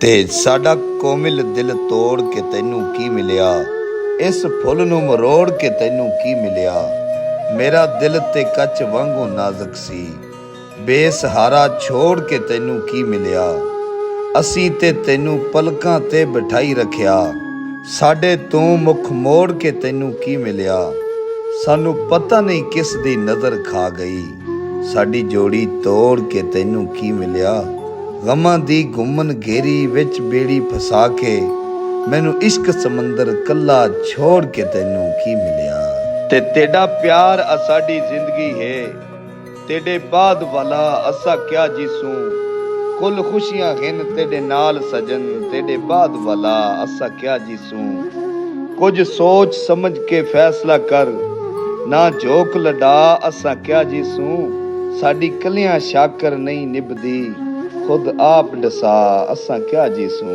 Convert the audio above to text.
ਤੇ ਸਾਡਾ ਕੋਮਿਲ ਦਿਲ ਤੋੜ ਕੇ ਤੈਨੂੰ ਕੀ ਮਿਲਿਆ। ਇਸ ਫੁੱਲ ਨੂੰ ਮਰੋੜ ਕੇ ਤੈਨੂੰ ਕੀ ਮਿਲਿਆ। ਮੇਰਾ ਦਿਲ ਤੇ ਕੱਚ ਵਾਂਗੂ ਨਾਜ਼ੁਕ ਸੀ, ਬੇਸਹਾਰਾ ਛੋੜ ਕੇ ਤੈਨੂੰ ਕੀ ਮਿਲਿਆ। ਅਸੀਂ ਤੇ ਤੈਨੂੰ ਪਲਕਾਂ ਤੇ ਬਿਠਾਈ ਰੱਖਿਆ, ਸਾਡੇ ਤੂੰ ਮੁਖ ਮੋੜ ਕੇ ਤੈਨੂੰ ਕੀ ਮਿਲਿਆ। ਸਾਨੂੰ ਪਤਾ ਨਹੀਂ ਕਿਸ ਦੀ ਨਜ਼ਰ ਖਾ ਗਈ, ਸਾਡੀ ਜੋੜੀ ਤੋੜ ਕੇ ਤੈਨੂੰ ਕੀ ਮਿਲਿਆ। ਗਮਾਂ ਦੀ ਗੁੰਮਨ ਘੇਰੀ ਵਿੱਚ ਬੇੜੀ ਫਸਾ ਕੇ ਮੈਨੂੰ ਇਸ਼ਕ ਸਮੁੰਦਰ ਕੱਲਾ ਛੋੜ ਕੇ ਤੈਨੂੰ ਕੀ ਮਿਲਿਆ। ਤੇ ਤੇਡਾ ਪਿਆਰ ਆ ਸਾਡੀ ਜ਼ਿੰਦਗੀ ਹੈ, ਤੇਡੇ ਬਾਦ ਵਾਲਾ ਅਸਾਂ ਕਿਆ ਜੀਸੂ। ਕੁੱਲ ਖੁਸ਼ੀਆਂ ਹਨ ਤੇਡੇ ਨਾਲ ਸਜਨ, ਤੇਡੇ ਬਾਦ ਵਾਲਾ ਅਸਾਂ ਕਿਆ ਜੀਸੂ। ਕੁਝ ਸੋਚ ਸਮਝ ਕੇ ਫੈਸਲਾ ਕਰ, ਨਾ ਝੋਕ ਲਡਾ ਅਸਾਂ ਕਿਆ ਜੀਸੂ। ਸਾਡੀ ਕਲਿਆਂ ਸ਼ਾਕਰ ਨਹੀਂ ਨਿਭਦੀ, ਖੁਦ ਆਪ ਡਸਾ ਅਸਾਂ ਕਿਆ ਜੀਸੂ।